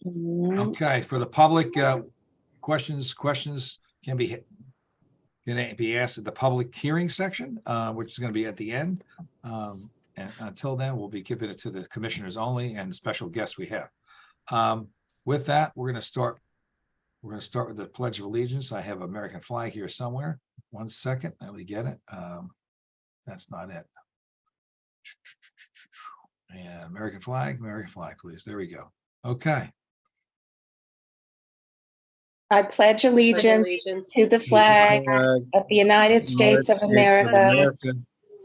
Okay, for the public, questions can be asked at the public hearing section, which is going to be at the end. And until then, we'll be giving it to the commissioners only and the special guests we have. With that, we're going to start. We're going to start with the Pledge of Allegiance. I have American flag here somewhere. 1 second, let me get it. That's not it. And American flag, please. There we go. Okay. I pledge allegiance to the flag of the United States of America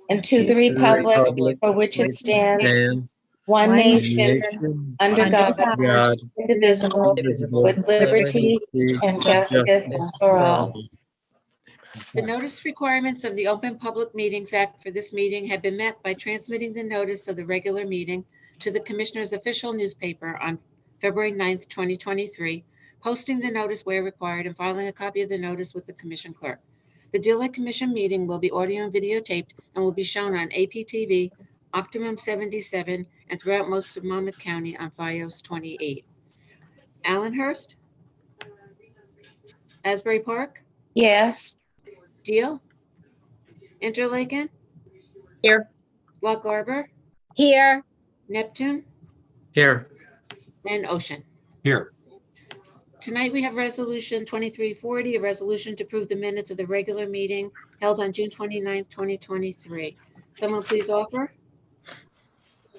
and to the republic for which it stands, one nation, under God, indivisible, with liberty and justice for all. The notice requirements of the Open Public Meetings Act for this meeting have been met by transmitting the notice of the regular meeting to the Commissioner's official newspaper on February 9th, 2023, posting the notice where required, and filing a copy of the notice with the Commission Clerk. The Deal Lake Commission meeting will be audio and videotaped and will be shown on APTV, Optimum 77, and throughout most of Monmouth County on FiOS 28. Allenhurst? Asbury Park? Yes. Deal? Interlaken? Here. Lock Arbor? Here. Neptune? Here. And Ocean. Here. Tonight we have Resolution 2340, a resolution to approve the minutes of the regular meeting held on June 29th, 2023. Someone please offer.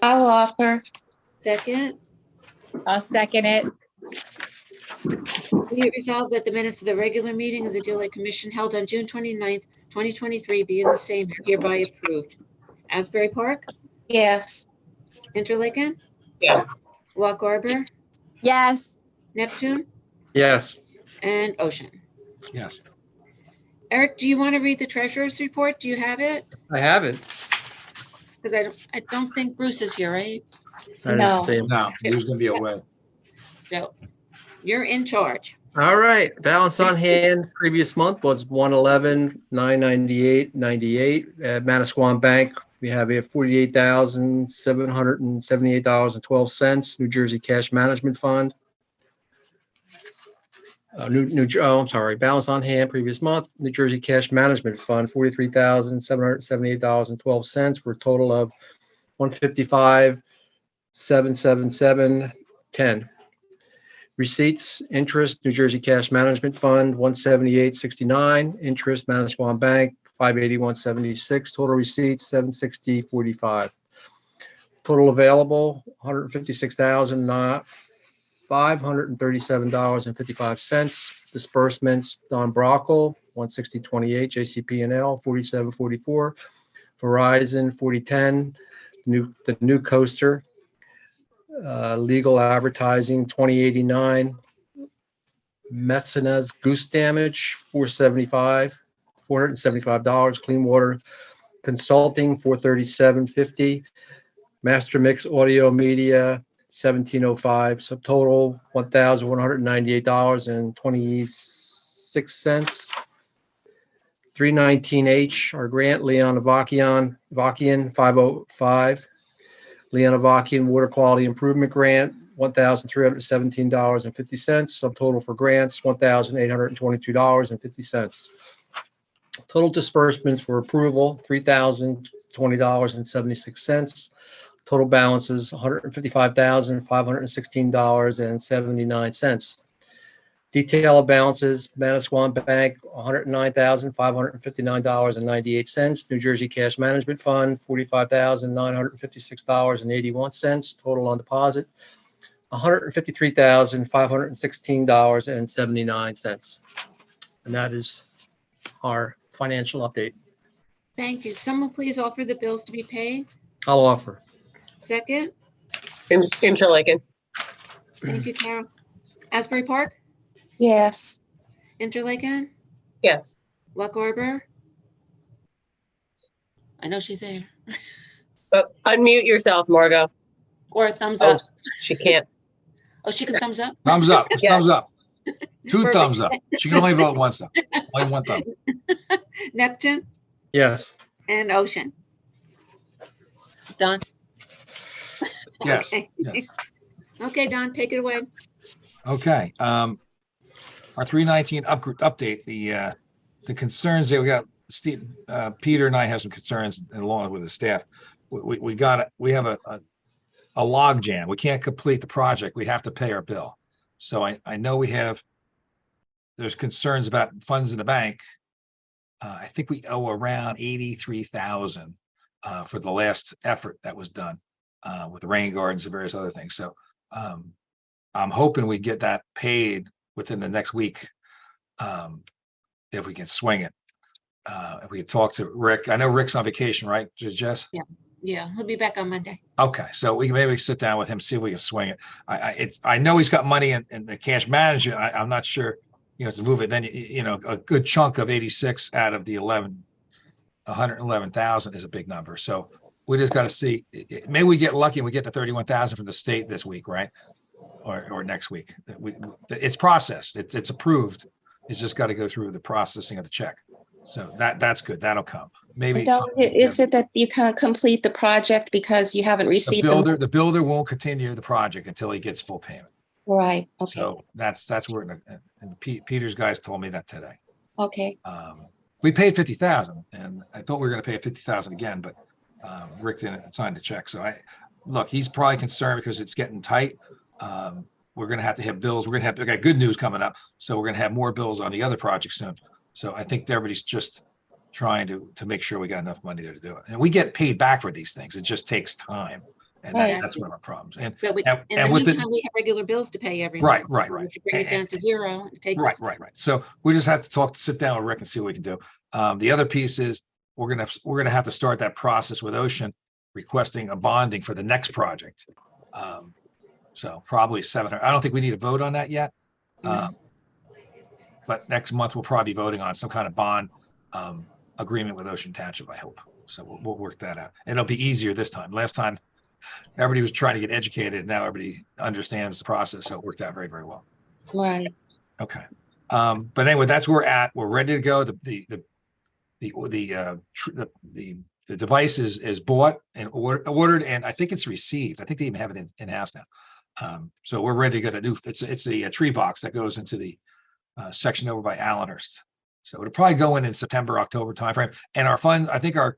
I'll offer. Second. I'll second it. Be it resolved that the minutes of the regular meeting of the Deal Lake Commission held on June 29th, 2023 be in the same hereby approved. Asbury Park? Yes. Interlaken? Yes. Lock Arbor? Yes. Neptune? Yes. And Ocean. Yes. Eric, do you want to read the treasurer's report? Do you have it? I have it. Because I don't think Bruce is here, right? I didn't No. see him. No, he was going to be away. So you're in charge. All right. Balance on hand previous month was 111,998.98 at Manasquan Bank. We have a $48,778.12 New Jersey Cash Management Fund. Balance on hand previous month, New Jersey Cash Management Fund, $43,778.12 for a total of $155,777.10. Receipts, interest, New Jersey Cash Management Fund, $178.69. Interest, Manasquan Bank, $581.76. Total receipts, $760.45. Total available, $156,537.55. Disbursements, Don Brockle, $160.28. JCP&L, $47.44. Verizon, $40.10. The new coaster. Legal advertising, $20.89. Mecenas goose damage, $475. Clean water consulting, $437.50. Master mix audio media, $17.05. Subtotal, $1,198.26. 319H, our grant, Leon Avakian, 505. Leon Avakian Water Quality Improvement Grant, $1,317.50. Subtotal for grants, $1,822.50. Total disbursements for approval, $3,020.76. Total balances, $155,516.79. Detail of balances, Manasquan Bank, $109,559.98. New Jersey Cash Management Fund, $45,956.81. Total on deposit, $153,516.79. And that is our financial update. Thank you. Someone please offer the bills to be paid. I'll offer. Second. Interlaken. Thank you, Carol. Asbury Park? Yes. Interlaken? Yes. Lock Arbor? I know she's there. Unmute yourself, Margot. Or a thumbs up. She can't. Oh, she can thumbs up? Thumbs up. Yeah. Thumbs up. Two Perfect. thumbs up. She can only vote once. Only one thumb. Neptune Yes. and Ocean. Done. Yes. Okay. Yes. Okay, Don, take it away. Okay, our 319 update, the concerns that we got, Steve, Peter and I have some concerns along with the staff. We have a log jam. We can't complete the project. We have to pay our bill. So I know there's concerns about funds in the bank. I think we owe around 83,000 for the last effort that was done with the rain gardens and various other things. So I'm hoping we get that paid within the next week, if we can swing it. If we could talk to Rick, I know Rick's on vacation, right, Jess? Yeah, he'll be back on Monday. Okay, so we can maybe sit down with him, see if we can swing it. I know he's got money in the cash management. I'm not sure, to move it. Then, a good chunk of 86 out of the 111,000 is a big number. So we just got to see, maybe we get lucky and we get the 31,000 from the state this week, right? Or next week. It's processed. It's approved. It's just got to go through the processing of the check. So that's good. That'll come. Maybe. Is it that you can't complete the project because you haven't received the builder won't continue the project until he gets full payment. Right. Okay. So that's where, and Peter's guys told me that today. Okay. We paid 50,000 and I thought we were going to pay 50,000 again, but Rick didn't sign the check. So he's probably concerned because it's getting tight. We're going to have bills. We got good news coming up. So we're going to have more bills on the other project soon. So I think everybody's just trying to make sure we got enough money there to do it. And we get paid back for these things. It just takes time. And Right. that's one of our problems. And But in the meantime, we have regular bills to pay every Right, month. right, So right. If you bring it down to zero, it takes. right. So we just have to sit down with Rick and see what we can do. The other piece is we're gonna have to start that process with Ocean requesting a bonding for the next project. So probably 700. I don't think we need a vote on that yet. But next month we'll probably be voting on some kind of bond agreement with Ocean Township, I hope. So we'll work that out. And it'll be easier this time. Last time everybody was trying to get educated. Now everybody understands the process. So it worked out very, very well. Right. Okay. But anyway, that's where we're at. We're ready to go. The device is bought and ordered, and I think it's received. I think they even have it in house now. So we're ready to go. It's a tree box that goes into the section over by Allenhurst. So it'll probably go in September, October timeframe. And our funds, I think our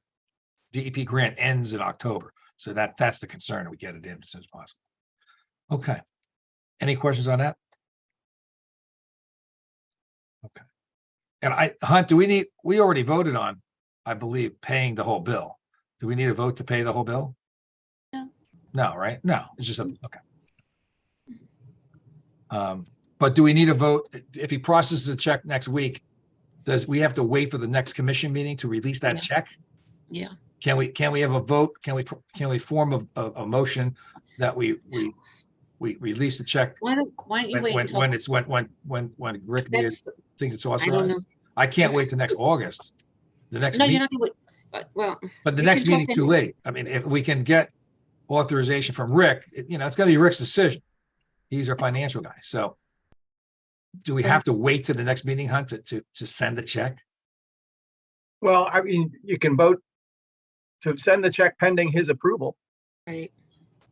DEP grant ends in October. So that's the concern, that we get it in as soon as possible. Okay. Any questions on that? Okay. And Hunt, we already voted on, I believe, paying the whole bill. Do we need a vote to pay the whole bill? No. No, right? No, it's just okay. But do we need a vote? If he processes a check next week, does we have to wait for the next commission meeting to release that check? Yeah. Can we have a vote? Can we form a motion that we release the check Why don't you wait until? when Rick thinks it's I don't authorized? know. I can't wait to next August. The next No, meeting, you're not gonna wait. Well. but the you next can talk meeting's to too him. late. I mean, if we can get authorization from Rick, it's gotta be Rick's decision. He's our financial guy. So do we have to wait to the next meeting, Hunt, to send the check? Well, I mean, you can vote to send the check pending his approval. Right.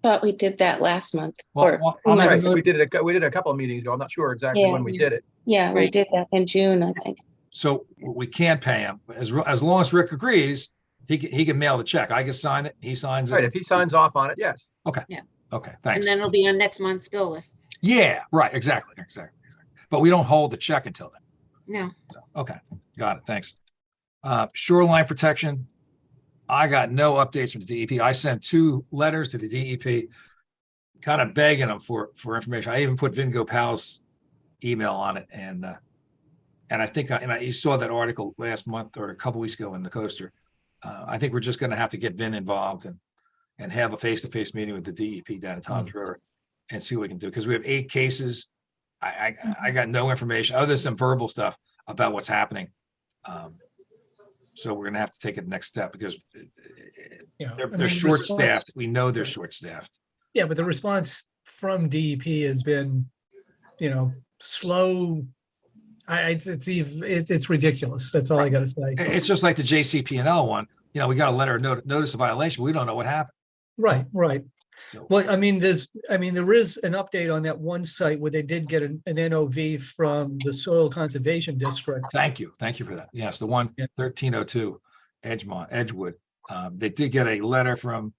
Thought we did that last month. Well, Two I'll make a months. note. We did it a couple of meetings ago. I'm not sure exactly Yeah. when we did it. Yeah, we Right. did that in June, I think. So we can't pay him as long as Rick agrees. He can mail the check. I can sign it. He signs Right, it. if he signs off on it, yes. Okay, And thanks. then it'll be on next month's bill list. Yeah, right, exactly. But we don't hold the check until then. No. So, okay, got it. Thanks. Shoreline protection. I got no updates from the DEP. I sent 2 letters to the DEP, kind of begging them for information. I even put Vingo Powell's email on it, and I think you saw that article last month or a couple weeks ago in the Coaster. I think we're just going to have to get Vin involved and have a face-to-face meeting with the DEP down at Tom's River and see what we can do, because we have 8 cases. I got no information other than some verbal stuff about what's happening. So we're gonna have to take it the next step because they're short-staffed. We know they're short-staffed. Yeah, but the response from DEP has been, slow. It's ridiculous. That's all I got to say. It's just like the JCP&L one. We got a letter of notice of violation. We don't know what happened. Right. So, Well, I mean, there is an update on that one site where they did get an NOV from the Soil Conservation District. thank you for that. Yes, the one Yeah. 1302 Edgewood. They did get a letter from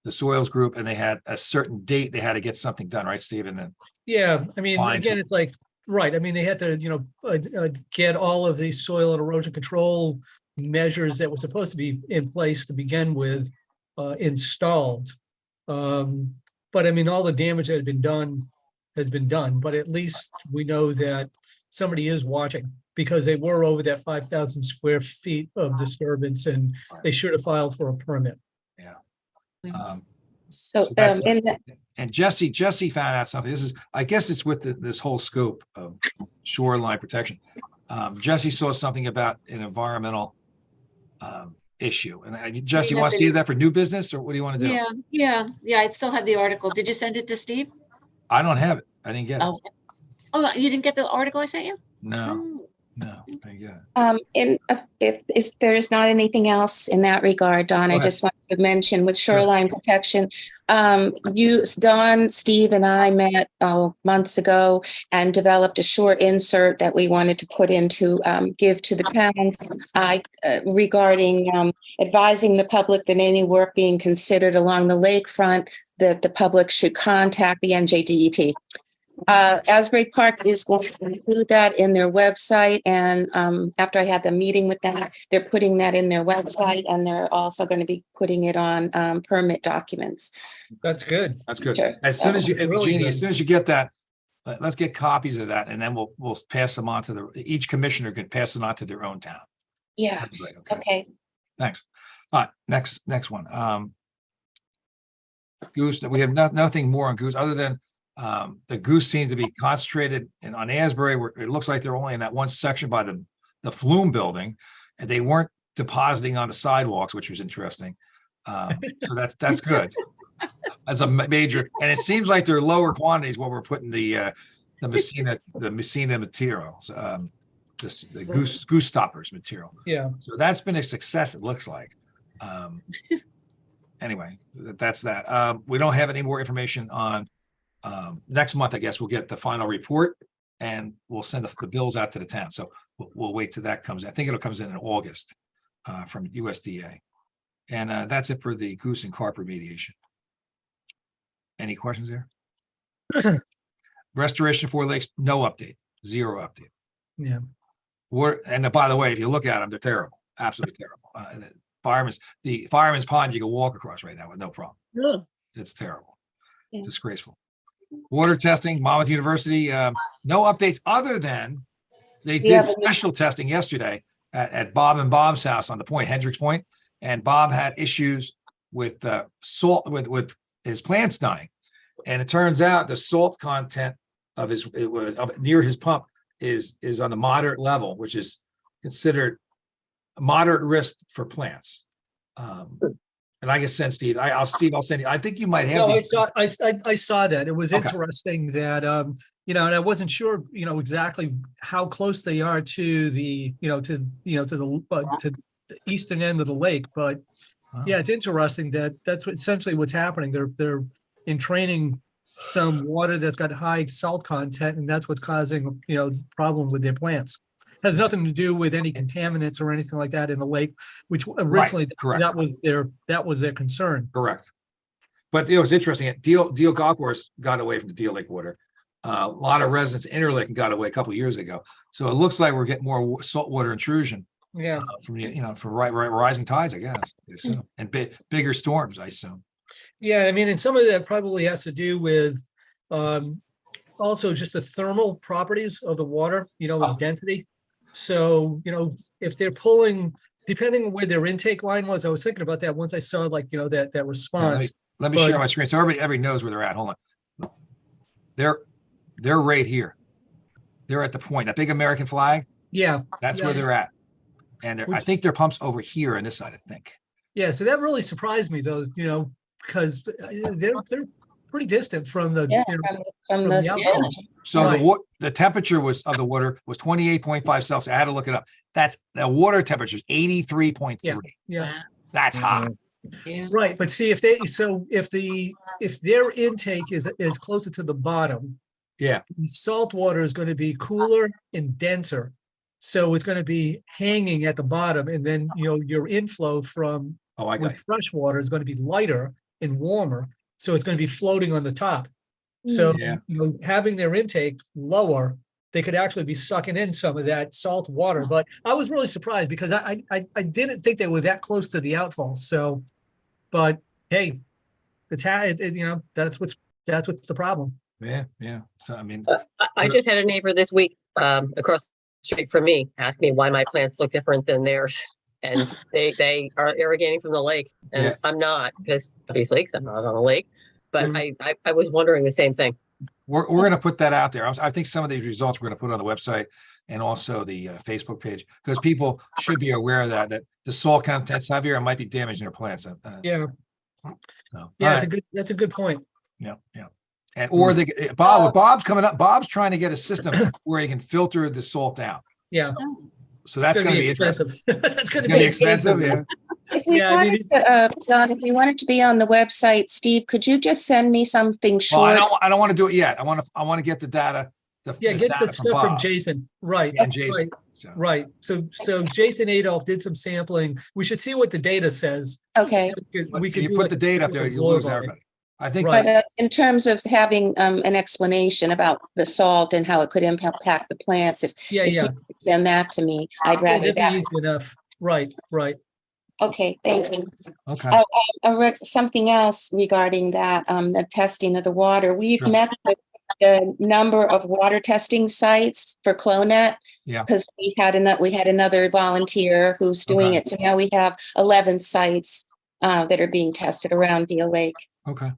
the Soils Group, and they had a certain date they had to get something done, right, Stephen? And Yeah, I mean, Fine. again, it's like, right, I mean, they had to, get all of the soil and erosion control measures that were supposed to be in place to begin with, installed. But I mean, all the damage that had been done has been done, but at least we know that somebody is watching, because they were over that 5,000 square feet of disturbance, and they should have filed for a permit. So, So that's- in the- And Jesse found out something. I guess it's with this whole scope of shoreline protection. Jesse saw something about an environmental issue. And Jesse, you want to see that for new business, or what do you want to do? Yeah. I still have the article. Did you send it to Steve? I don't have it. I didn't get it. Oh, you didn't get the article I sent you? No, Oh. I didn't get it. if there's not anything else in that regard, Don, Go I ahead. just wanted to mention with shoreline protection, Don, Steve, and I met months ago and developed a short insert that we wanted to put into give to the towns regarding advising the public that any work being considered along the lakefront, that the public should contact the NJDEP. Asbury Park is going to include that in their website, and after I had the meeting with them, they're putting that in their website, and they're also going to be putting it on permit documents. That's good. That's good. Sure. As soon as you, Really Jeannie, good. as soon as you get that, let's get copies of that, and then we'll pass them on to each commissioner can pass it on to their own town. Yeah. That'd be great. Okay. Okay. Thanks. All right, next one. Goose, we have nothing more on Goose other than the Goose seems to be concentrated on Asbury, where it looks like they're only in that one section by the Flume building, and they weren't depositing on the sidewalks, which was interesting. So that's good. As a major, and it seems like they're lower quantities what we're putting the Messina materials, the goose stoppers material. Yeah. So that's been a success, it looks like. Anyway, that's that. We don't have any more information on next month. I guess we'll get the final report and we'll send the bills out to the town. So we'll wait till that comes. I think it'll comes in August from USDA. And that's it for the goose and carp remediation. Any questions there? Restoration 4 Lakes, no update, 0 update. Yeah. And by the way, if you look at them, they're terrible, absolutely terrible. The fireman's pond, you can walk across right now with no problem. Ugh. It's terrible, Yeah. disgraceful. Water testing, Monmouth University, no updates other than they did Yeah, special testing yesterday at Bob and Bob's house on the point, Hendricks Point, and Bob had issues with salt with his plants dying, and it turns out the salt content of near his pump is on a moderate level, which is considered a moderate risk for plants. And I can send Steve. I'll send you. I think you might have. No, these. I saw that. It was Okay. interesting that, and I wasn't sure, exactly how close they are to the eastern end of the lake, but Wow. yeah, it's interesting that that's essentially what's happening. They're entraining some water that's got high salt content, and that's what's causing, the problem with their plants. Has nothing to do with any contaminants or anything like that in the lake, which originally correct. that was their concern. Correct. But it was interesting. Deal Golf Course got away from the Deal Lake water. A lot of residents in Interlake got away a couple of years ago. So it looks like we're getting more saltwater intrusion Yeah. from rising tides, I guess. I assume. And bigger storms, I assume. Yeah, I mean, and some of that probably has to do with also just the thermal properties of the water, with density. So, if they're pulling, depending on where their intake line was, I was thinking about that once I saw that response. Let me But- share my screen so everybody knows where they're at. Hold on. They're right here. They're at the point, that big American flag. Yeah, That's Yeah. where they're at. And I think their pump's over here on this side, I think. yeah. So that really surprised me though, because they're pretty distant from the, Yeah, from the outlet. So Right. the temperature of the water was 28.5 Celsius. I had to look it up. That's the water temperature is 83.3. Yeah. That's hot. Yeah. Right, but see, if if their intake is closer to the bottom, Yeah. salt water is going to be cooler and denser. So it's going to be hanging at the bottom, and then, your inflow from Oh, I got with fresh water is going to be lighter and warmer. So it's going to be floating on the top. So, Yeah. having their intake lower, they could actually be sucking in some of that salt water. But I was really surprised because I didn't think they were that close to the outfall. So, but hey, that's what's the problem. Yeah. Yeah. So, I mean, I just had a neighbor this week across the street from me ask me why my plants look different than theirs. And they are irrigating from the lake. And Yeah. I'm not, because obviously, because I'm not on a lake. But Yeah. I was wondering the same thing. we're going to put that out there. I think some of these results we're going to put on the website and also the Facebook page, because people should be aware of that the soil content's heavier and might be damaging their plants. Yeah. So, Yeah, all right. that's a good point. Yeah. Yeah. And or Bob's coming up. Bob's trying to get a system where he can filter the salt out. Yeah. So that's going to be interesting. expensive. That's going It's to going to be be expensive. Yeah. If we Yeah, I mean, wanted to, John, if we wanted to be on the website, Steve, could you just send me something Well, short? I don't want to do it yet. I want to get the data. get data the stuff from Bob Jason. Right. and Jason. Right. So Jason Adolph did some sampling. We should see what the data says. Okay. We could put the data up there, you lose everybody. I think. Right. But in terms of having an explanation about the salt and how it could impact the plants, if you could send that to me, I'd rather that'd be easy enough. Right. Okay, thank you. Okay. I read something else regarding that, the testing of the water. We've met with the number of water testing sites for Clonet. Yeah. Because we had another volunteer who's doing it. So now we have 11 sites that are being tested around Deal Lake. Okay.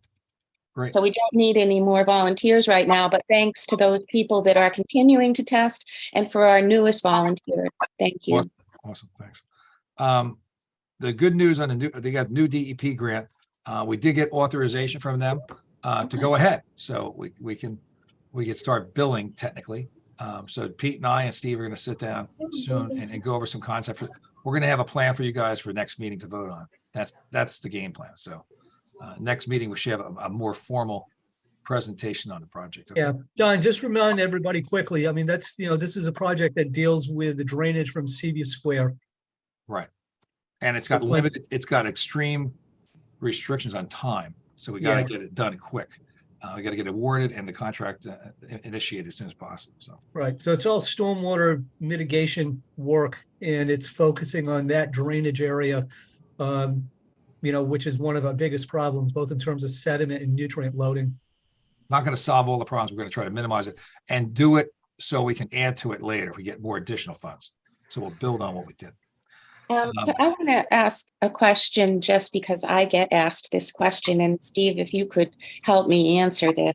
Great. So we don't need any more volunteers right now, but thanks to those people that are continuing to test and for our newest volunteer. Thank you. Awesome. Thanks. The good news on they got new DEP grant. We did get authorization from them to go ahead. So we can start billing technically. So Pete and I and Steve are going to sit down soon and go over some concepts. We're going to have a plan for you guys for next meeting to vote on. That's the game plan. So next meeting, we should have a more formal presentation on the project. Okay? Yeah, Don, just remind everybody quickly. I mean, that's, this is a project that deals with the drainage from Seaview Square. Right. And it's got it's got extreme restrictions on time. So we got to get it done quick. We got to get awarded and the contract initiated as soon as possible. So. Right. So it's all stormwater mitigation work, and it's focusing on that drainage area, which is one of our biggest problems, both in terms of sediment and nutrient loading. Not going to solve all the problems. We're going to try to minimize it and do it so we can add to it later if we get more additional funds. So we'll build on what we did. I want to ask a question just because I get asked this question, and Steve, if you could help me answer this.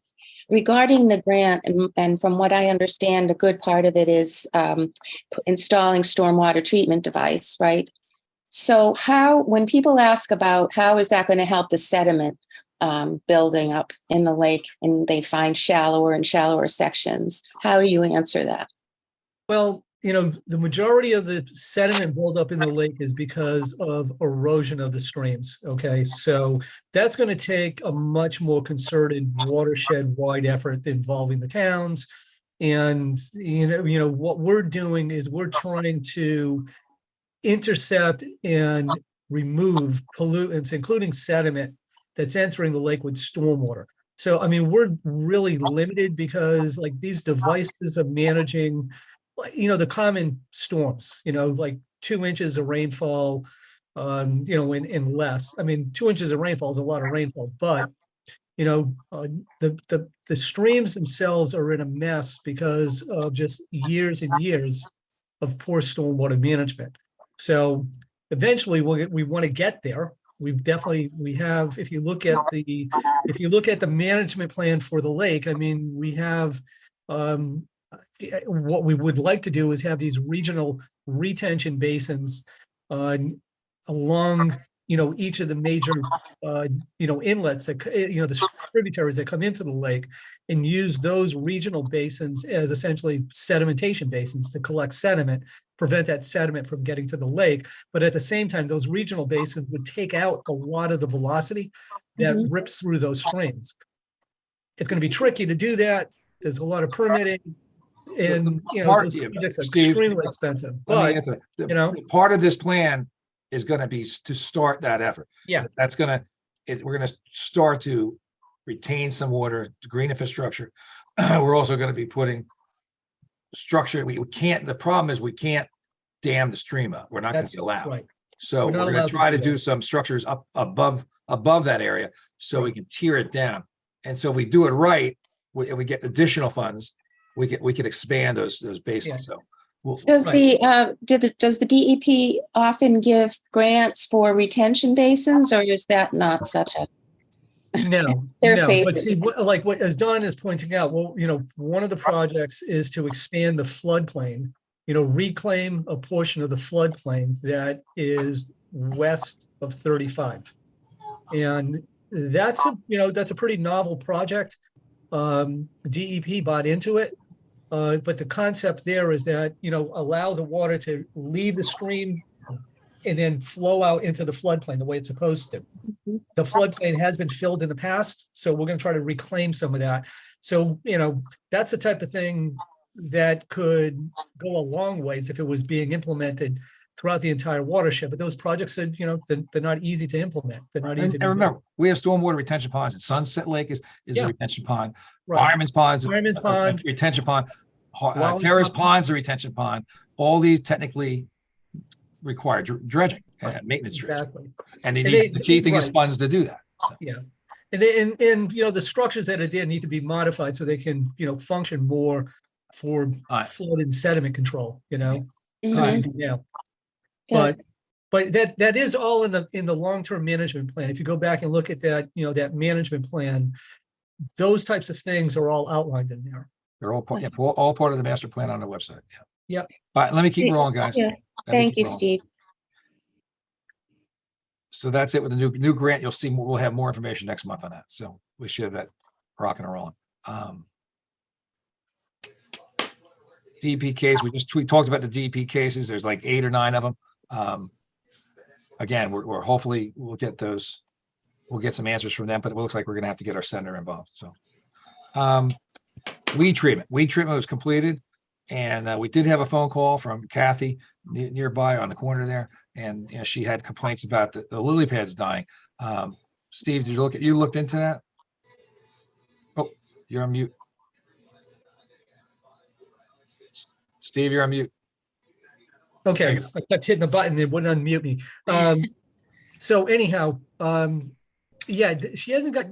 Regarding the grant, and from what I understand, a good part of it is installing stormwater treatment device, right? So when people ask about how is that going to help the sediment building up in the lake and they find shallower and shallower sections, how do you answer that? Well, the majority of the sediment buildup in the lake is because of erosion of the streams. Okay, so that's going to take a much more concerted watershed-wide effort involving the towns. And what we're doing is we're trying to intercept and remove pollutants, including sediment that's entering the lake with stormwater. So, I mean, we're really limited because like these devices are managing the common storms, like 2 inches of rainfall, and less. I mean, 2 inches of rainfall is a lot of rainfall, but the streams themselves are in a mess because of just years and years of poor stormwater management. So eventually we want to get there. We have, if you look at the management plan for the lake, I mean, we have, what we would like to do is have these regional retention basins along each of the major, inlets that, the tributaries that come into the lake, and use those regional basins as essentially sedimentation basins to collect sediment, prevent that sediment from getting to the lake. But at the same time, those regional basins would take out a lot of the velocity that rips through those streams. It's going to be tricky to do that. There's a lot of permitting, and those projects are Steve, extremely expensive. let me But answer. Part of this plan is going to be to start that effort. Yeah. That's going to, we're going to start to retain some water, green infrastructure. We're also going to be putting structure. We can't, the problem is we can't dam the stream up. We're not going to be allowed. Right. So We're not we're going allowed to to try to do do that. some structures up above that area so we can tear it down. And so if we do it right, we get additional funds, we could expand those basins. So Does Right. does the DEP often give grants for retention basins, or is that not such a? No, Their no, favorite. but see, what as Don is pointing out, well, one of the projects is to expand the floodplain, reclaim a portion of the floodplain that is west of 35. And that's a pretty novel project. DEP bought into it. But the concept there is that, allow the water to leave the stream and then flow out into the floodplain the way it's supposed to. The floodplain has been filled in the past, so we're going to try to reclaim some of that. So, that's the type of thing that could go a long ways if it was being implemented throughout the entire watershed. But those projects are, they're not easy to implement. They're not easy. and remember, we have stormwater retention ponds, and Sunset Lake is Yeah. a retention pond. Right. Fireman's Pond is Fireman's a Pond. retention pond. Wally Terrace Pond. Pond's a retention pond. All these technically require dredging and Right. maintenance dredging. Exactly. And they- the key thing is right. funds to do that. So, Yeah. And the structures that are there need to be modified so they can, function more for Right. flood and sediment control, Mhm. Yeah. Good. But that is all in the long-term management plan. If you go back and look at that, that management plan, those types of things are all outlined in there. they're all all part of the master plan on the website. Yeah. All right, let me keep rolling, guys. Yeah. Let me Thank keep you, rolling. Steve. So that's it with the new grant. You'll see, we'll have more information next month on that. So we should have that rocking and rolling. DEP case, we talked about the DEP cases. There's like 8 or 9 of them. Again, we're hopefully we'll get some answers from them, but it looks like we're gonna have to get our senator involved. So weed treatment was completed, and we did have a phone call from Kathy nearby on the corner there, and she had complaints about the lily pads dying. Steve, did you looked into that? Oh, you're on mute. Steve, you're on mute. Okay, I kept hitting the button, it wouldn't unmute me. So anyhow, yeah, she hasn't got,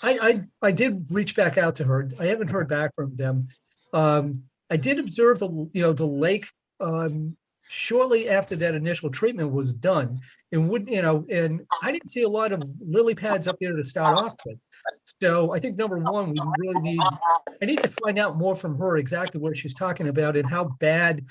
I did reach back out to her. I haven't heard back from them. I did observe the lake, shortly after that initial treatment was done, and and I didn't see a lot of lily pads up there to start off with. So I think number one, I need to find out more from her exactly what she's talking about and how bad,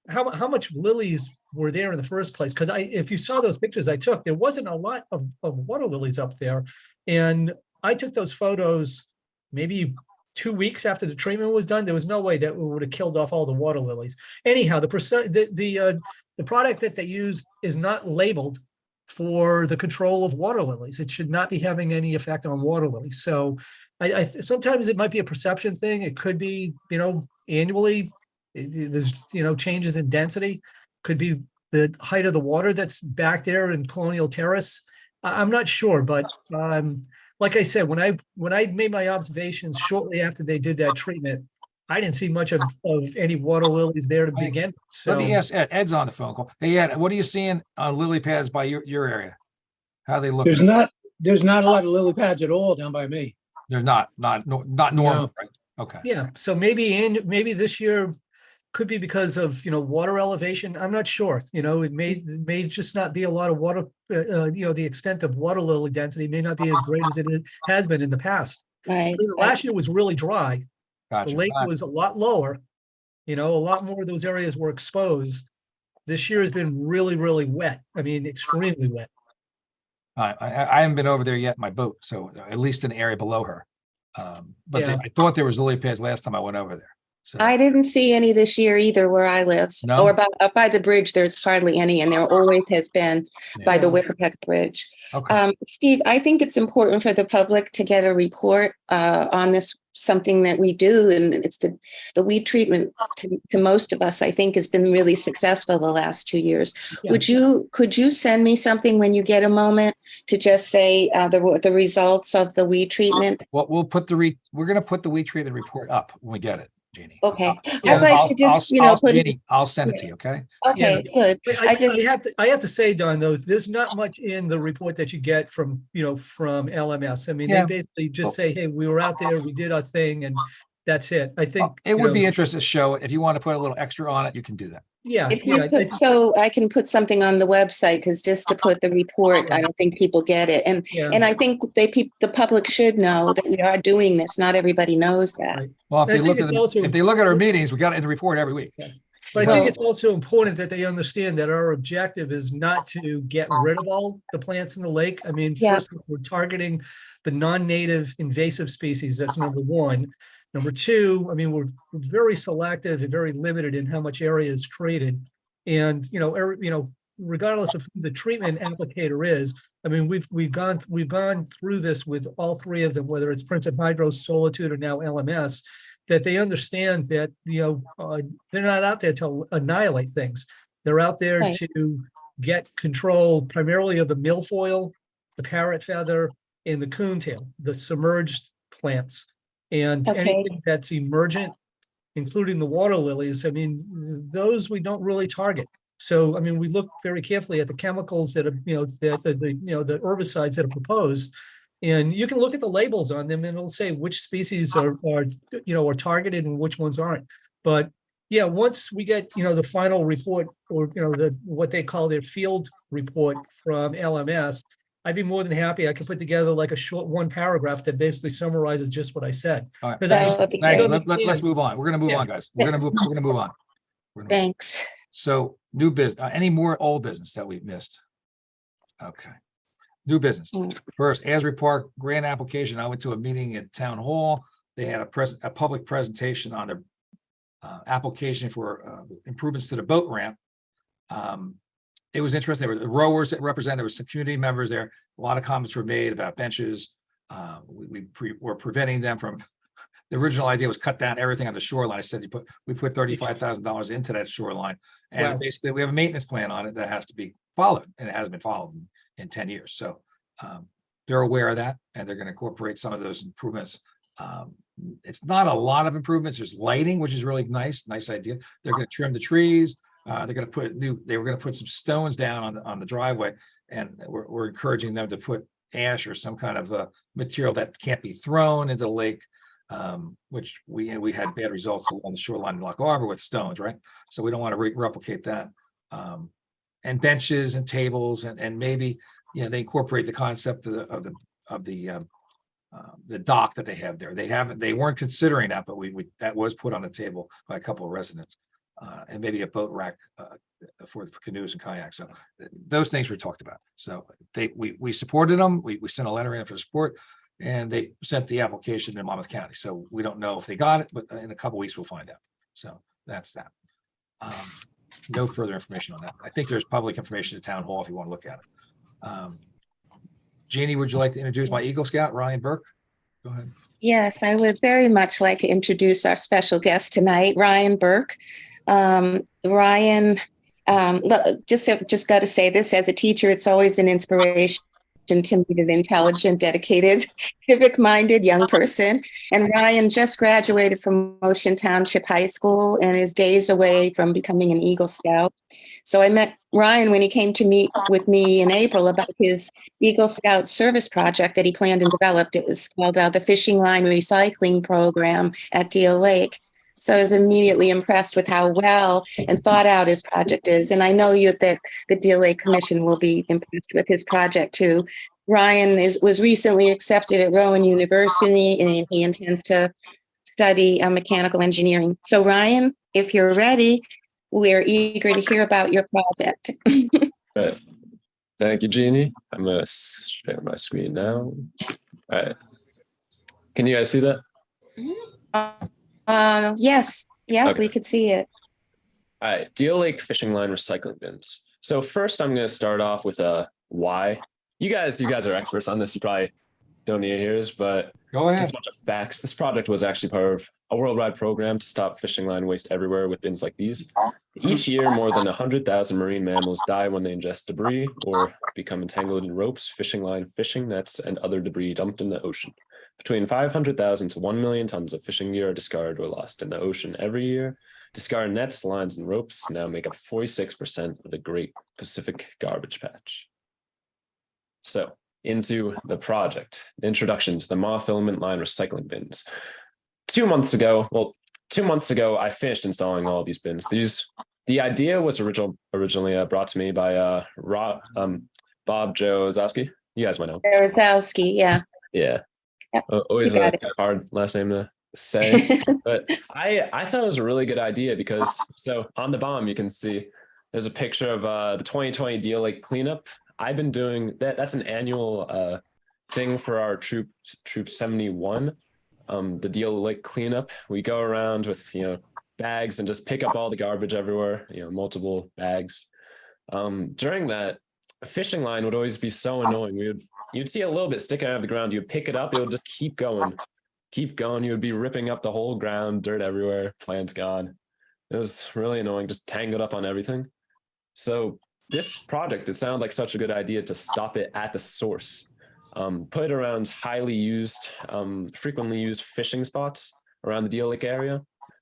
how much lilies were there in the first place. Because if you saw those pictures I took, there wasn't a lot of water lilies up there. And I took those photos maybe 2 weeks after the treatment was done. There was no way that we would have killed off all the water lilies. Anyhow, the product that they use is not labeled for the control of water lilies. It should not be having any effect on water lilies. So I sometimes it might be a perception thing. It could be, annually there's, changes in density. Could be the height of the water that's back there in Colonial Terrace. I'm not sure, but like I said, when I made my observations shortly after they did that treatment, I didn't see much of any water lilies there to begin with. So Let me ask Ed. Ed's on the phone call. Hey, Ed, what are you seeing on lily pads by your area? How they look? There's not a lot of lily pads at all down by me. They're not normal, No. right? Okay. yeah, so maybe this year could be because of water elevation. I'm not sure. It may just not be a lot of water. The extent of water lily density may not be as great as it has been in the past. Right. Last year was really dry. Gotcha. The lake was a lot lower. A lot more of those areas were exposed this year has been really, really wet. I mean, extremely wet. I haven't been over there yet in my boat, so at least in the area below her. But Yeah. I thought there was lily pads last time I went over there. So I didn't see any this year either where I live. No? Or up by the bridge, there's hardly any, and there always has been by the Yeah. Wickapeck Bridge. okay. Steve, I think it's important for the public to get a report on this, something that we do, and it's the weed treatment to most of us, I think, has been really successful the last 2 years. Yeah. Could you send me something when you get a moment to just say the results of the weed treatment? Well, we're going to put the weed treatment report up when we get it, Jeannie. Okay. Yeah. I'd like to just, put it. Jeannie, I'll send it to you. Okay. Okay, good. But I have to say, Don, though, there's not much in the report that you get from LMS. I mean, Yeah. they basically just say, hey, we were out there, we did our thing, and that's it. I think It would be interesting to show it. If you want to put a little extra on it, you can do that. Yeah. If you put, so I can put something on the website, because just to put the report, I don't think people get it. And I think the public should know that we are doing this. Not everybody knows that. Right. Well, if And I they think look it's if they look at our meetings, we got it in the report every week. Yeah. But I think it's also important that they understand that our objective is not to get rid of all the plants in the lake. I mean, Yeah. first, we're targeting the non-native invasive species. That's number one. Number two, I mean, we're very selective and very limited in how much area is treated. And, regardless of who the treatment applicator is, I mean, we've gone through this with all three of them, whether it's Prince of Hydro, Solitude, or now LMS, that they understand that, they're not out there to annihilate things. They're out there Right. to get control primarily of the milfoil, the parrot feather, and the coontail, the submerged plants. And Okay. anything that's emergent, including the water lilies, I mean, those we don't really target. So, I mean, we look very carefully at the chemicals that are, the herbicides that are proposed. And you can look at the labels on them and it'll say which species are targeted and which ones aren't. But yeah, once we get, the final report, or, what they call their field report from LMS, I'd be more than happy. I could put together like a short 1 paragraph that basically summarizes just what I said. All right. 'Cause I mean, Thanks. you Let's move on. We're going to move Yeah. on, guys. We're going to move on. Thanks. So new business, any more old business that we've missed? Okay. New business. First, Asbury Park grant application. I went to a meeting at Town Hall. They had a public presentation on their application for improvements to the boat ramp. It was interesting. There were rowers that represented, there were some community members there. A lot of comments were made about benches. We're preventing them from, the original idea was cut down everything on the shoreline. I said, we put $35,000 into that shoreline. And Wow. basically we have a maintenance plan on it that has to be followed, and it hasn't been followed in 10 years. So they're aware of that, and they're going to incorporate some of those improvements. It's not a lot of improvements. There's lighting, which is really nice idea. They're going to trim the trees. They're going to they were going to put some stones down on the driveway, and we're encouraging them to put ash or some kind of material that can't be thrown into the lake, which we had bad results along the shoreline in Lock Harbor with stones, right? So we don't want to replicate that. And benches and tables, and maybe they incorporate the concept of the dock that they have there. They weren't considering that, but that was put on the table by a couple of residents. And maybe a boat rack for canoes and kayaks. So those things were talked about. So we supported them. We sent a letter in for support, and they sent the application to Monmouth County. So we don't know if they got it, but in a couple of weeks we'll find out. So that's that. No further information on that. I think there's public information at Town Hall if you want to look at it. Jeannie, would you like to introduce my Eagle Scout, Ryan Burke? Go ahead. Yes, I would very much like to introduce our special guest tonight, Ryan Burke. Ryan, just got to say this, as a teacher, it's always an inspiration to meet an intelligent, dedicated, civic-minded young person. And Ryan just graduated from Ocean Township High School and is days away from becoming an Eagle Scout. So I met Ryan when he came to meet with me in April about his Eagle Scout service project that he planned and developed. It was called the Fishing Line Recycling Program at Deal Lake. So I was immediately impressed with how well and thought out his project is. And I know that the Deal Lake Commission will be impressed with his project too. Ryan was recently accepted at Rowan University, and he intends to study mechanical engineering. So Ryan, if you're ready, we're eager to hear about your project. Right. Thank you, Jeannie. I'm gonna share my screen now. All right. Can you guys see that? Yes, yeah, Okay. we could see it. All right, Deal Lake fishing line recycling bins. So first, I'm going to start off with a why. You guys are experts on this. You probably don't need to hear this, but Go just ahead. a bunch of facts. This project was actually part of a worldwide program to stop fishing line waste everywhere with bins like these. Each year, more than 100,000 marine mammals die when they ingest debris or become entangled in ropes, fishing line, fishing nets, and other debris dumped in the ocean. Between 500,000 to 1 million tons of fishing gear are discarded or lost in the ocean every year. Discarded nets, lines, and ropes now make up 46% of the Great Pacific Garbage Patch. So, into the project. Introduction to the monofilament line recycling bins. 2 months ago, I finished installing all these bins. The idea was originally brought to me by Bob Jozowski. You guys might know. Jarzowski, yeah. Yeah. Yep, Always you a got it. hard last name to say. But I thought it was a really good idea because, so on the bomb, you can see there's a picture of the 2020 Deal Lake cleanup. I've been doing that. That's an annual thing for our troop 71, the Deal Lake cleanup. We go around with, bags and just pick up all the garbage everywhere, multiple bags. During that, a fishing line would always be so annoying. You'd see a little bit sticking out of the ground. You'd pick it up. It would just keep going. You would be ripping up the whole ground, dirt everywhere, plants gone. It was really annoying, just tangled up on everything. So this project, it sounded like such a good idea to stop it at the source. Put it around highly used, frequently used fishing spots around the Deal Lake area,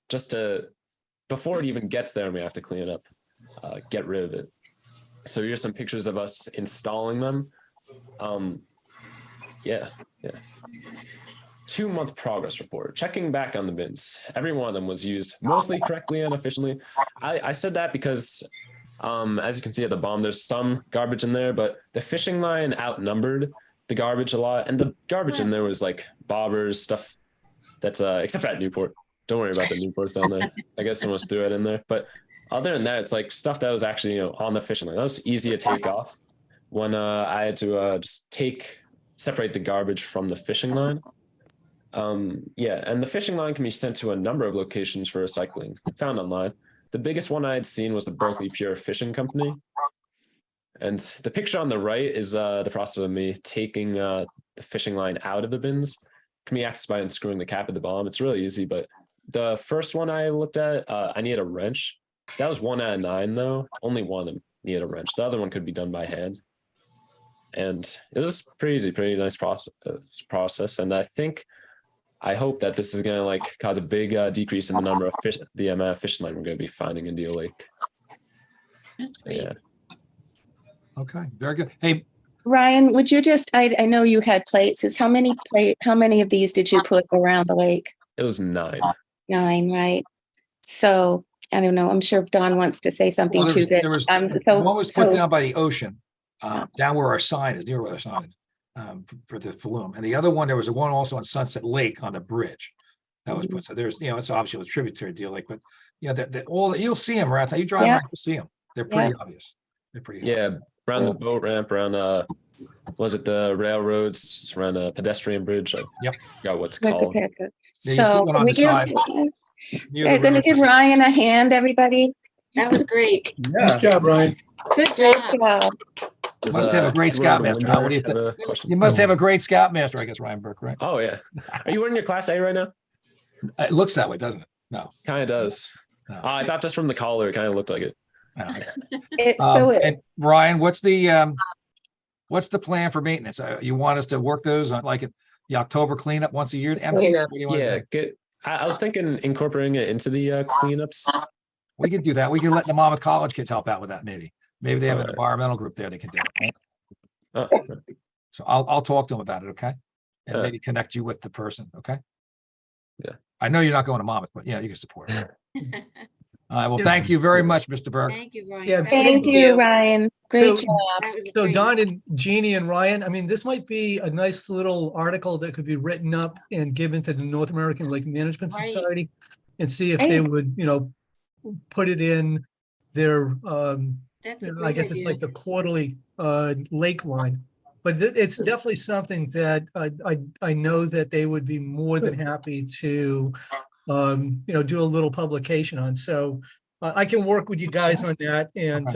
just before it even gets there, we have to clean it up, get rid of it. So here's some pictures of us installing them. Yeah. 2-month progress report, checking back on the bins. Every one of them was used mostly correctly and efficiently. I said that because, as you can see at the bottom, there's some garbage in there, but the fishing line outnumbered the garbage a lot. And the garbage in there was like bobbers, stuff that's, except for at Newport. Don't worry about the Newports down there. I guess someone threw it in there. But other than that, it's like stuff that was actually, on the fishing line. That was easy to take off when I had to just separate the garbage from the fishing line. Yeah, and the fishing line can be sent to a number of locations for recycling, found online. The biggest one I had seen was the Berkeley Pure Fishing Company. And the picture on the right is the process of me taking the fishing line out of the bins. Can be accessed by unscrewing the cap at the bottom. It's really easy, but the first one I looked at, I needed a wrench. That was 1 out of 9, though. Only one of them needed a wrench. The other one could be done by hand. And it was pretty easy, pretty nice process. And I hope that this is going to cause a big decrease in the number of the amount of fishing line we're going to be finding in Deal Lake. That's great. Yeah. Okay, very good. Hey, Ryan, would you just, I know you had plates. How many of these did you put around the lake? It was 9. 9, right? So, I don't know. I'm sure Don wants to say something well, too. there was one was put down by the ocean, down where our sign is, near where our sign is, for the flume. And the other one, there was one also on Sunset Lake on the bridge that was put. So there's, it's obviously a tributary Deal Lake, but you'll see them around town. You drive around, you'll see them. They're pretty obvious. They're pretty obvious. Around the boat ramp, around was it the railroads, around a pedestrian bridge? I forgot what's called. So we're going to give Ryan a hand, everybody. That was great. Nice job, Ryan. Good Great job. job. You must have a great scoutmaster. What do you think? You must have a great scoutmaster, I guess, Ryan Burke, right? Oh, yeah. Are you wearing your Class A right now? It looks that way, doesn't it? No. Kind of does. No. I thought just from the collar, it kind of looked like it. No. And Ryan, what's the plan for maintenance? You want us to work those on the October cleanup once a year to empty? Yeah, good. I was thinking incorporating it into the cleanups. We could do that. We can let the Monmouth College kids help out with that, maybe. Maybe they have an environmental group there that can do it. Right? So I'll talk to them about it, okay? And maybe connect you with the person, okay? Yeah. I know you're not going to Monmouth, but you can support it. All right. Well, thank you very much, Mr. Burke. Thank you, Ryan. Yeah, Thank you, Ryan. Great job. That was So great. Don and Jeannie and Ryan, this might be a nice little article that could be written up and given to the North American Lake Management Right. Society and see if they would, put it in their, That's a I great guess it's like idea. the quarterly lake line. But it's definitely something that I know that they would be more than happy to, do a little publication on. So I can work with you guys on that and,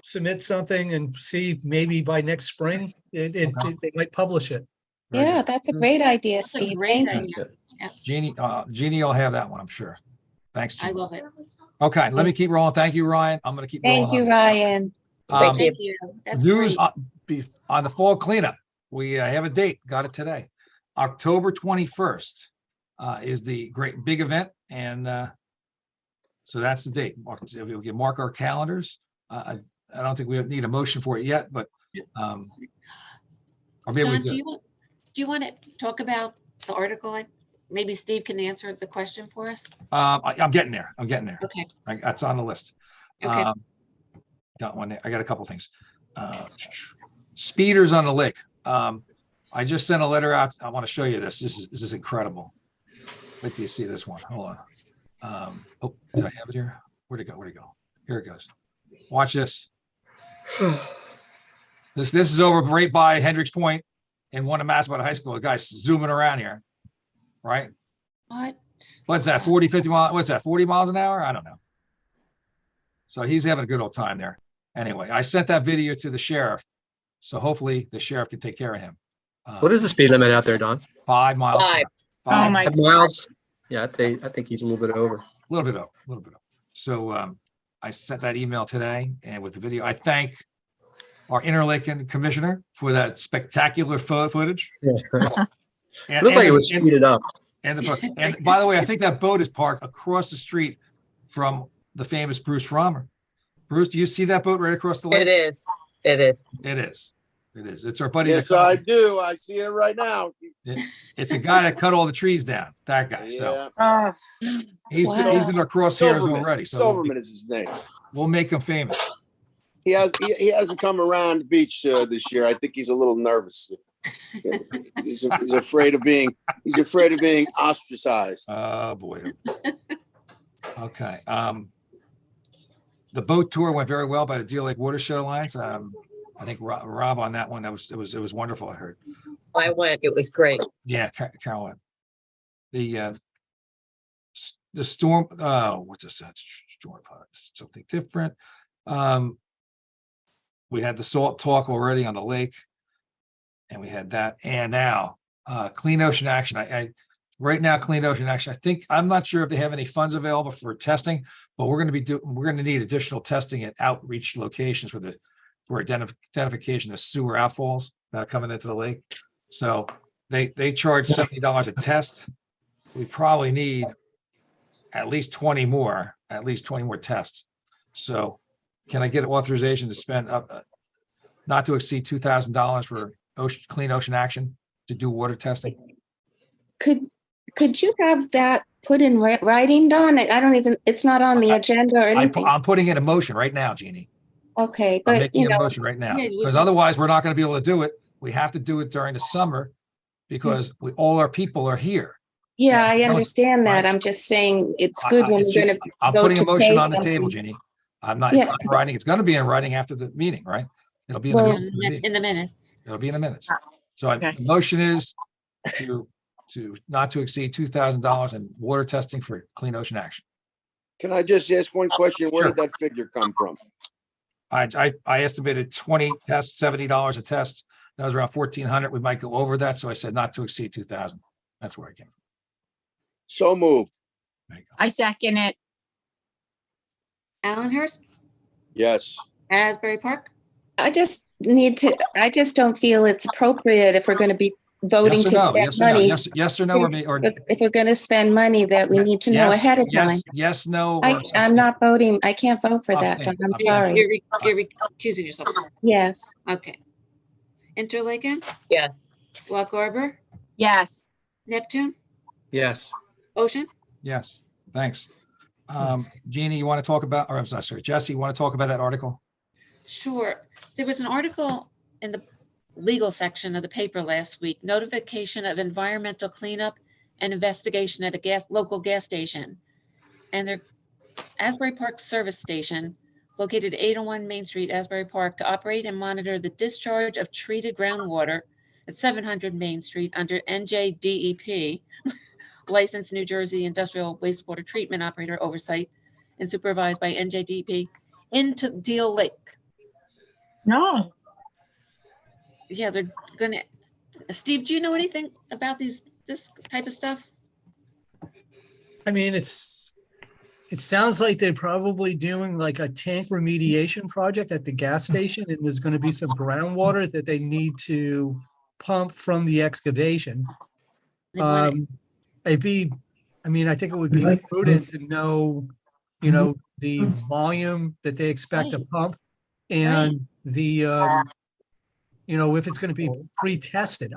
submit something and see maybe by next spring, they might publish it. Very Yeah, good. that's a great idea, That's a Steve. great Thank you. idea. Jeannie will have that one, I'm sure. Thanks, I Jeannie. love it. Okay, let me keep rolling. Thank you, Ryan. I'm gonna keep rolling. Thank you, on. Ryan. Thank you. Thank you. That's News great. on the fall cleanup. We have a date, got it today. October 21st is the great big event. And so that's the date. If we can mark our calendars. I don't think we need a motion for it yet, but or maybe we Don, do. do you want to talk about the article? Maybe Steve can answer the question for us. I'm getting there. I'm getting there. Okay. That's on the list. Okay. Got one there. I got a couple things. Speeders on the lake. I just sent a letter out. I want to show you this. This is incredible. Wait till you see this one. Hold on. Oh, did I have it here? Where'd it go? Where'd it go? Here it goes. Watch this. This is over right by Hendricks Point in one of Massapequa High School. The guy's zooming around here, right? What? What's that? 40, 50 miles? What's that? 40 miles an hour? I don't know. So he's having a good old time there. Anyway, I sent that video to the sheriff. So hopefully the sheriff can take care of him. What is the speed limit out there, Don? 5 miles. 5. Oh, my 5 miles? Yeah, I think he's a little bit over. A little bit over. So I sent that email today and with the video, I thank our Interlaken commissioner for that spectacular footage. It looked like it was speeded up. And by the way, I think that boat is parked across the street from the famous Bruce Frommer. Bruce, do you see that boat right across the lake? It is. It is. It is. It is. It's our buddy. Yes, I do. I see it right now. It's a guy that cut all the trees down. That guy. So he's Wow. he's in our crosshairs Silverman. already. So Silverman is his name. we'll make him famous. He hasn't come around the beach this year. I think he's a little nervous. He's afraid of being ostracized. Oh boy. Okay. The boat tour went very well by the Deal Lake Watershed Alliance. I think Rob on that one. It was wonderful. I heard. I went. It was great. Yeah, Carolyn. The storm. What's this? Storm something different. We had the salt talk already on the lake, and we had that. And now, Clean Ocean Action. Right now, Clean Ocean Action. I'm not sure if they have any funds available for testing, but we're going to need additional testing at outreach locations for identification of sewer outfalls that are coming into the lake. So they charge $70 a test. We probably need at least 20 more tests. So can I get authorization to spend not to exceed $2,000 for Clean Ocean Action to do water testing? Could you have that put in writing, Don? It's not on the agenda or anything. I'm putting it in motion right now, Jeannie. Okay, I'm but making a motion right now, Yeah, because otherwise we're not going to be able to do it. We have to do it during the summer because all our people are here. yeah, I Yeah, understand that. right. I'm just saying it's good when we're going to I'm go putting a to motion pay on the table, something. Jeannie. I'm not Yeah. it's not in writing. It's going to be in writing after the meeting, right? It'll be in the Well, minutes of the meeting. In the minutes. It'll be in the minutes. So the motion is to not to exceed $2,000 in water testing for Clean Ocean Action. Can I just ask one question? Where Sure. did that figure come from? I estimated 20 tests, $70 a test. That was around 1,400. We might go over that. So I said not to exceed 2,000. That's where I came from. So moved. There you go. I second it. Allenhurst, Yes. Asbury Park. I just don't feel it's appropriate if we're going to be voting Yes or to no? spend Yes or no? money. Yes or no? Or If we're going to spend money, that we need to know yes, ahead of time. Yes, no. I'm not voting. I can't vote for that. Abstain. I'm Abstain. sorry. You're recusing yourself. Yes. Okay. Interlaken, Yes. Lock Arbor, Yes. Neptune, Yes. Ocean. Yes, thanks. Jeannie, you want to talk about, or I'm sorry, Jesse, you want to talk about that article? Sure. There was an article in the legal section of the paper last week, notification of environmental cleanup and investigation at a local gas station. And they're Asbury Park Service Station located 801 Main Street, Asbury Park, to operate and monitor the discharge of treated groundwater at 700 Main Street under NJDEP, licensed New Jersey Industrial Wastewater Treatment Operator oversight and supervised by NJDEP, into Deal Lake. No. Yeah, they're gonna, Steve, do you know anything about this type of stuff? I mean, it sounds like they're probably doing like a tank remediation project at the gas station, and there's going to be some groundwater that they need to pump from the excavation. They wanna- I think it would be prudent to know, the volume that they expect to Right. pump and the, if it's going to be pre-tested,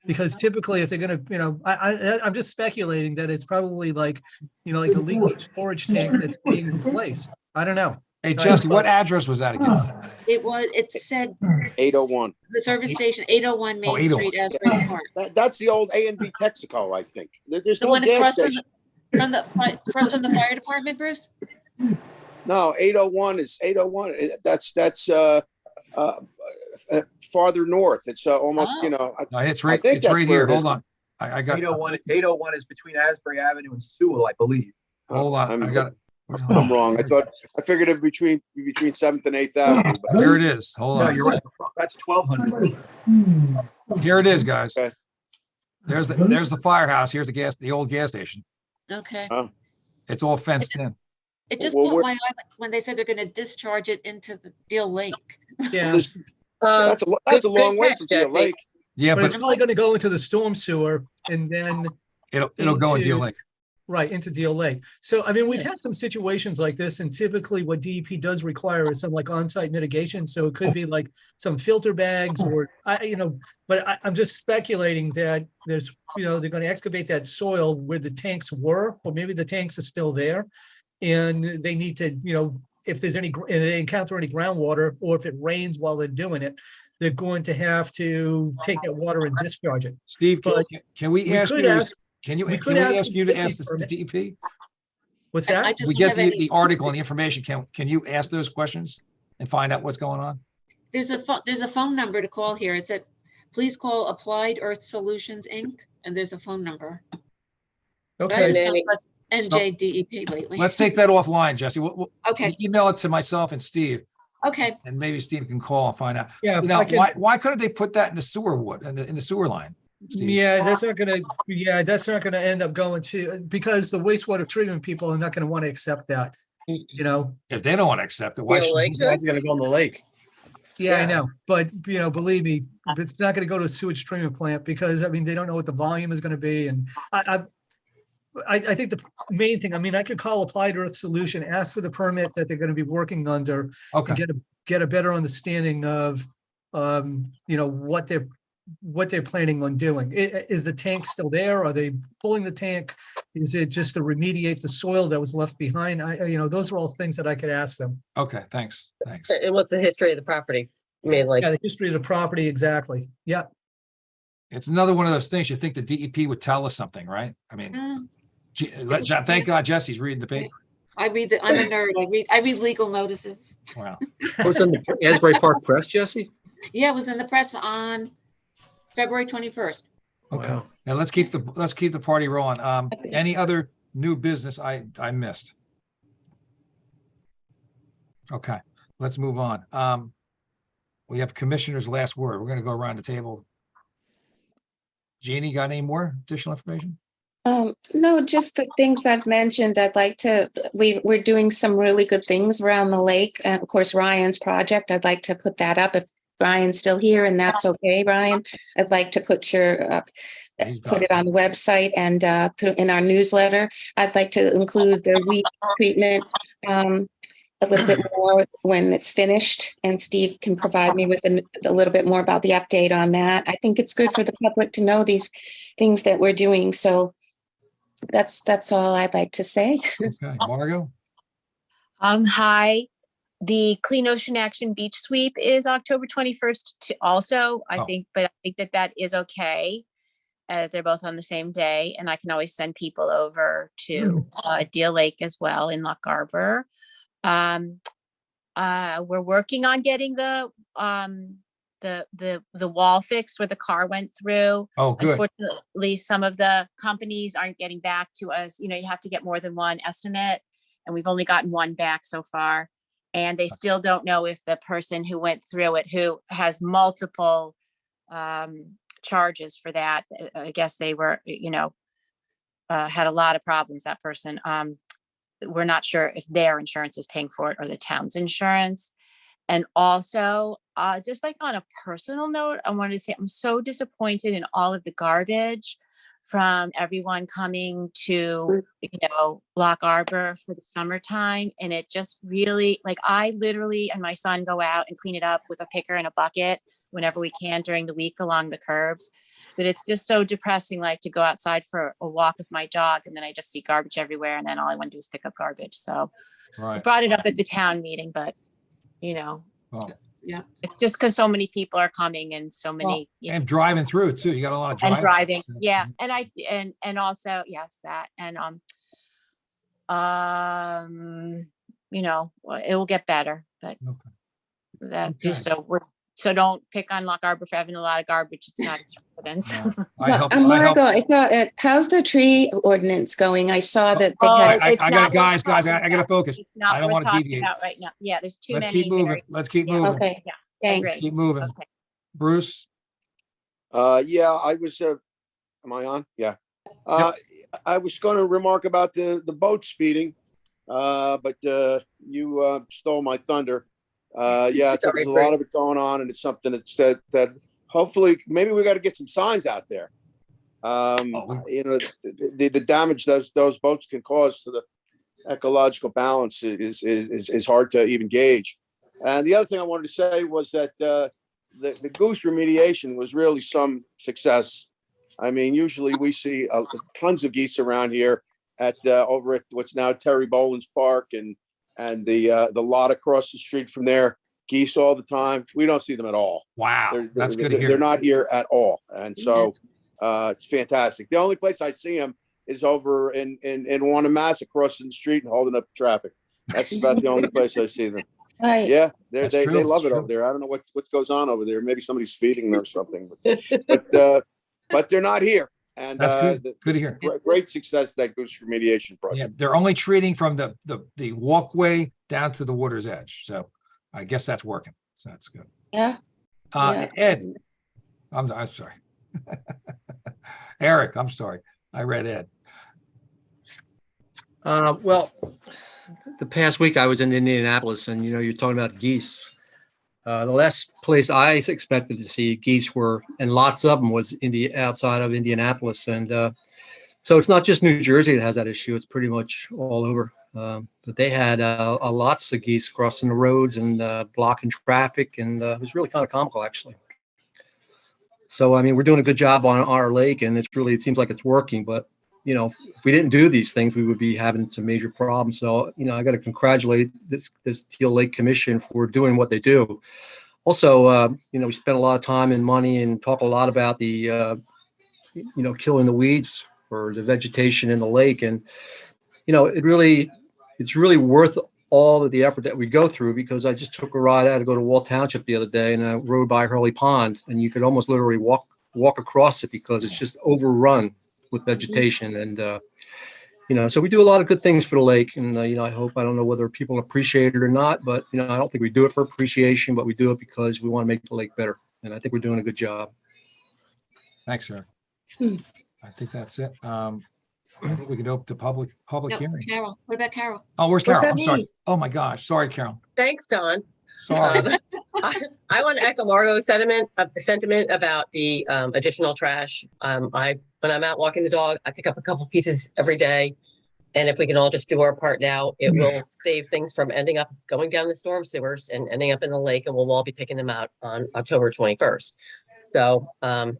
because typically if they're going to, I'm just speculating that it's probably like a leaky storage tank that's being replaced. I don't know. Hey, Jesse, what address was that again? It said 801. the service station, 801 Main 801. Street, Asbury Park. That's the old A&B Texaco, I think. There's The no one gas across from station. across from the fire department, Bruce? No, 801 is 801. That's farther north. It's almost, Oh. No, it's I right, think it's right that's where here. it is. Hold on. I got, 801 is between Asbury Avenue and Sewell, I believe. hold on. I got it. I'm wrong. I figured it between 7th and 8th Avenue. But Here it is. Hold No, on. you're right. That's 1200. Here it is, guys. Okay. There's the firehouse. Here's the old gas station. Okay. It's all fenced in. It just Well, caught we're- my eye when they said they're gonna discharge it into the Deal Lake. Yeah, That's a long good way catch, from Deal Jesse. Lake. Yeah, but it's but probably going to go into the storm sewer and then it'll go in Deal into- Lake. right into Deal Lake. So, I mean, we've Yeah. had some situations like this, and typically what DEP does require is some like on-site mitigation. So it could be like some filter bags or I'm just speculating that there's, they're going to excavate that soil where the tanks were, or maybe the tanks are still there. And they need to, if there's if they encounter any groundwater, or if it rains while they're doing it, they're going to have to take that water and discharge it. Steve, But can we we ask could you, ask- can we you could ask ask you to the ask the permit. DEP? What's I that? just We don't get have any. the article and the information. Can you ask those questions and find out what's going on? There's a phone number to call here. It said, please call Applied Earth Solutions, Inc. And there's a phone number. But I Okay. just And don't trust NJDEP lately. Let's take that offline, Jesse. We'll Okay, email it to myself and Steve, okay. and maybe Steve can call and find out. Yeah, Now, I can- why couldn't they put that in the sewer in the sewer line? Steve? Yeah, that's not gonna end up going to, because the wastewater treatment people are not gonna want to accept that, If they don't want to accept it, why Deal should Lake, It's going to go in the lake. Yeah, I Yeah. know, but believe me, it's not gonna go to a sewage treatment plant because, I mean, they don't know what the volume is gonna be, and I think the main thing, I mean, I could call Applied Earth Solution, ask for the permit that they're gonna be working under, Okay, and get a better understanding of, what they're planning on doing. Is the tank still there? Are they pulling the tank? Is it just to remediate the soil that was left behind? Those are all things that I could ask them. okay, thanks. And what's the history of the property? I mean, like, Yeah, the history of the property, exactly. Yeah. It's another one of those things you think the DEP would tell us something, right? I mean, thank God Jesse's reading the paper. I'm a nerd. I read legal notices. Wow. What's in the Asbury Park Press, Jesse? Yeah, it was in the press on February 21st. Okay. Wow. Now let's keep the party rolling. Any other new business I missed? Okay, let's move on. We have commissioner's last word. We're gonna go around the table. Jeannie, got any more additional information? No, just the things I've mentioned. We're doing some really good things around the lake. And of course, Ryan's project, I'd like to put that up if Ryan's still here, and that's okay, Ryan. I'd like to put it on the website and in our newsletter. I'd like to include the weed treatment a little bit more when it's finished, and Steve can provide me with a little bit more about the update on that. I think it's good for the public to know these things that we're doing. So that's all I'd like to say. Okay, Margot? Hi. The Clean Ocean Action Beach Sweep is October 21st also, I think that is okay. They're both on the same day, and I can always send people over to Deal Lake as well in Lock Harbor. We're working on getting the wall fixed where the car went through. Oh, good. Unfortunately, some of the companies aren't getting back to us. You have to get more than one estimate, and we've only gotten one back so far. And they still don't know if the person who went through it, who has multiple charges for that, I guess they were, had a lot of problems, that person. We're not sure if their insurance is paying for it or the town's insurance. And also, just like on a personal note, I wanted to say I'm so disappointed in all of the garbage from everyone coming to, Lock Harbor for the summertime. And it just really, like, I literally and my son go out and clean it up with a picker and a bucket whenever we can during the week along the curbs. But it's just so depressing, like, to go outside for a walk with my dog and then I just see garbage everywhere. And then all I want to do is pick up garbage. So I brought it up at the town meeting, but Yeah. it's just because so many people are coming and so many and driving through too. You got a lot of and driving. Yeah. And also, yes, that. And it will get better, but so don't pick on Lock Harbor for having a lot of garbage. It's not its residents. Margot, how's the tree ordinance going? I saw that they had. I got guys. I got to focus. It's not I don't want to deviate right now. Yeah, there's too Let's many. keep moving. Let's keep moving. Okay. Yeah. Thanks. Keep moving. Okay. Bruce. Yeah, I was. Am I on? Yeah. I was going to remark about the boat speeding, but you stole my thunder. There's a lot of it going on, and it's something that hopefully maybe we got to get some signs out there. The damage those boats can cause to the ecological balance is hard to even gauge. And the other thing I wanted to say was that the goose remediation was really some success. I mean, usually we see tons of geese around here over at what's now Terry Boland's Park and the lot across the street from there. Geese all the time. We don't see them at all. Wow, that's good to hear. They're not here at all, and so it's fantastic. The only place I see them is over in Wanamass, crossing the street and holding up traffic. That's about the only place I see them. Right. Yeah, they love it over there. I don't know what goes on over there. Maybe somebody's feeding them or something, but they're not here. And that's good. Good to hear. Great success, that goose remediation project. Yeah, they're only treating from the walkway down to the water's edge. So I guess that's working. So that's good. Yeah. Ed, I'm sorry. Eric, I'm sorry. I read Ed. Well, the past week I was in Indianapolis, and you're talking about geese. The last place I expected to see geese were, and lots of them, was outside of Indianapolis. And so it's not just New Jersey that has that issue. It's pretty much all over. But they had lots of geese crossing the roads and blocking traffic. And it was really kind of comical, actually. So, I mean, we're doing a good job on our lake, and it seems like it's working. But, if we didn't do these things, we would be having some major problems. So, I got to congratulate this Teal Lake Commission for doing what they do. Also, we spent a lot of time and money and talk a lot about the, killing the weeds or the vegetation in the lake. And, it's really worth all of the effort that we go through, because I just took a ride out to go to Wall Township the other day, and I rode by Hurley Pond, and you could almost literally walk across it because it's just overrun with vegetation. And so we do a lot of good things for the lake, and I don't know whether people appreciate it or not, but I don't think we do it for appreciation, but we do it because we want to make the lake better, and I think we're doing a good job. Thanks, sir. I think that's it. I think we can open the public hearing. Carol, what about Carol? Oh, where's Carol? I'm sorry. Oh my gosh, sorry, Carol. Thanks, Don. Sorry. I want to echo Margot's sentiment about the additional trash. When I'm out walking the dog, I pick up a couple pieces every day. And if we can all just do our part now, it will save things from going down the storm sewers and ending up in the lake, and we'll all be picking them out on October 21st. So I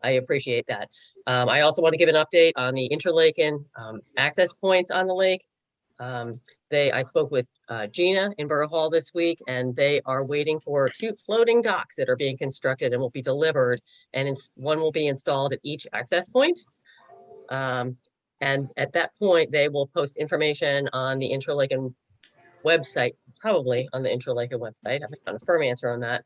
appreciate that. I also want to give an update on the interlake and access points on the lake. I spoke with Gina in Borough Hall this week, and they are waiting for 2 floating docks that are being constructed and will be delivered, and one will be installed at each access point. And at that point, they will post information on the Interlaken website, probably on the Interlaken website. I haven't got a firm answer on that,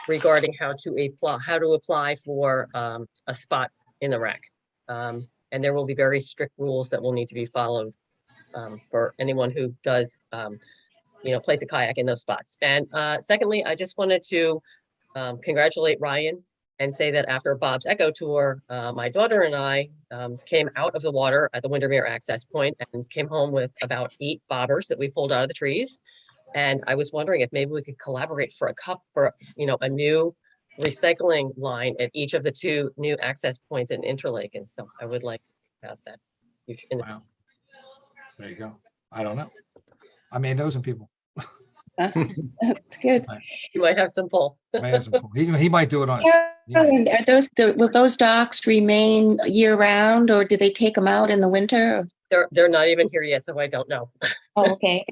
regarding how to apply for a spot in the RAC. And there will be very strict rules that will need to be followed for anyone who does, place a kayak in those spots. And secondly, I just wanted to congratulate Ryan and say that after Bob's Echo Tour, my daughter and I came out of the water at the Windermere Access Point and came home with about 8 bobbers that we pulled out of the trees. And I was wondering if maybe we could collaborate for a new recycling line at each of the 2 new access points in Interlaken. So I would like about that. Wow. There you go. I don't know. I may know some people. That's good. You might have some pull. He might do it on. Will those docks remain year round, or do they take them out in the winter? They're not even here yet, so I don't know. Oh, okay.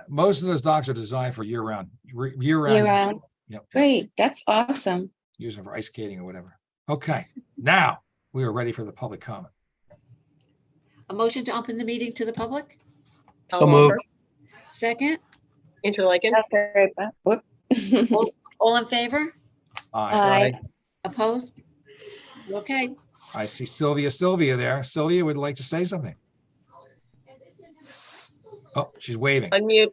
Most of those docks are designed for year round. Year round. Yep. Great. That's awesome. Use them for ice skating or whatever. Okay. Now we are ready for the public comment. A motion to open the meeting to the public? So moved. Second? Interlaken. All in favor? Aye. Opposed? Okay. I see Sylvia there. Sylvia would like to say something. Oh, she's waving. Unmute.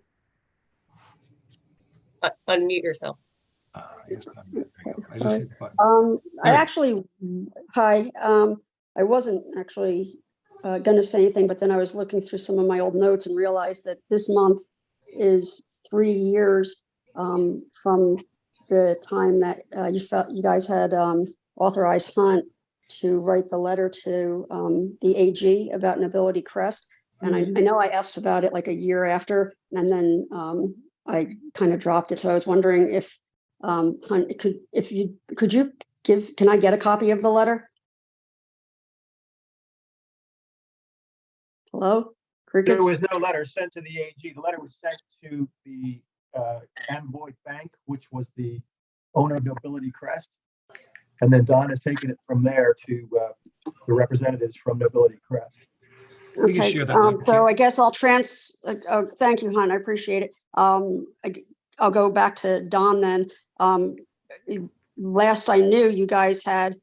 Unmute yourself. Yes, I just hit the button. I actually, hi, I wasn't actually going to say anything, but then I was looking through some of my old notes and realized that this month is 3 years from the time that you guys had authorized Hunt to write the letter to the AG about Nobility Crest. And I know I asked about it like a year after, and then I kind of dropped it. So I was wondering if Hunt, can I get a copy of the letter? Hello? Crickets? There was no letter sent to the AG. The letter was sent to the Amboy Bank, which was the owner of Nobility Crest. And then Don has taken it from there to the representatives from Nobility Crest. We can Okay, share that. so I guess I'll thank you, Hunt, I appreciate it. I'll go back to Don then. Last I knew, you guys had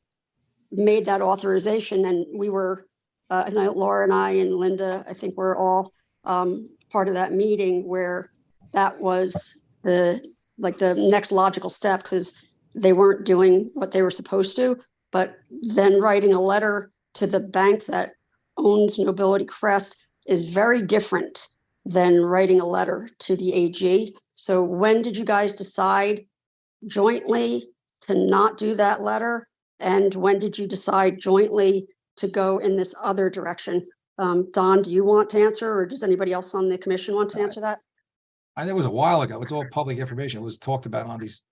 made that authorization, and we were, I know Laura and I and Linda, I think we're all part of that meeting where that was the next logical step, because they weren't doing what they were supposed to. But then writing a letter to the bank that owns Nobility Crest is very different than writing a letter to the AG. So when did you guys decide jointly to not do that letter? And when did you decide jointly to go in this other direction? Don, do you want to answer, or does anybody else on the commission want to answer that? I think it was a while ago. It's all public information. It was talked about on this.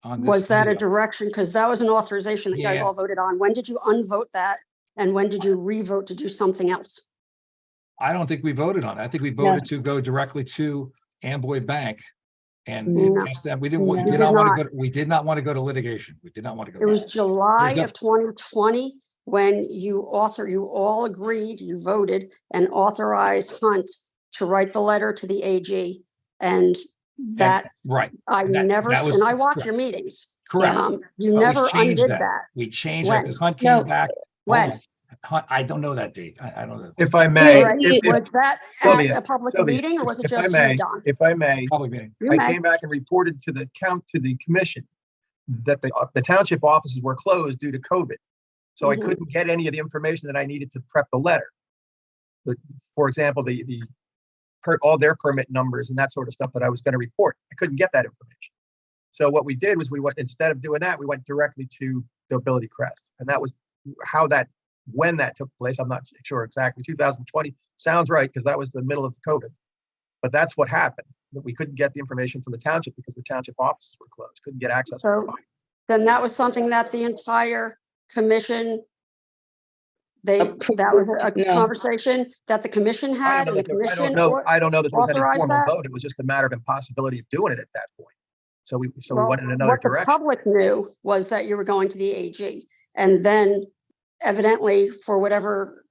Was that a direction? Because that was an authorization that you guys all voted on. When did you unvote that? And when did you revote to do something else? I don't think we voted on it. I think we voted to go directly to Amboy Bank and ask them. We did not want to go to litigation. We did not want to go. It was July of 2020 when you all agreed, you voted and authorized Hunt to write the letter to the AG. And that, right. I watch your meetings. Correct. You never undid that. We changed that because Hunt came back. When? Hunt, I don't know that date. I don't know. If I may. Was that at a public meeting, or was it just you, Don? If I may. Public meeting. I came back and reported to the commission that the township offices were closed due to COVID. So I couldn't get any of the information that I needed to prep the letter. But for example, all their permit numbers and that sort of stuff that I was going to report. I couldn't get that information. So what we did was instead of doing that, we went directly to Nobility Crest. And that was when that took place. I'm not sure exactly. 2020 sounds right, because that was the middle of COVID. But that's what happened. That we couldn't get the information from the township because the township offices were closed. Couldn't get access to the file. Then that was something that the entire commission That was a No. conversation that the commission had and the commission. I don't know this was any authorized formal that? vote. It was just a matter of impossibility of doing it at that point. So we Well, went in another what the direction. public knew was that you were going to the AG. And then evidently for whatever,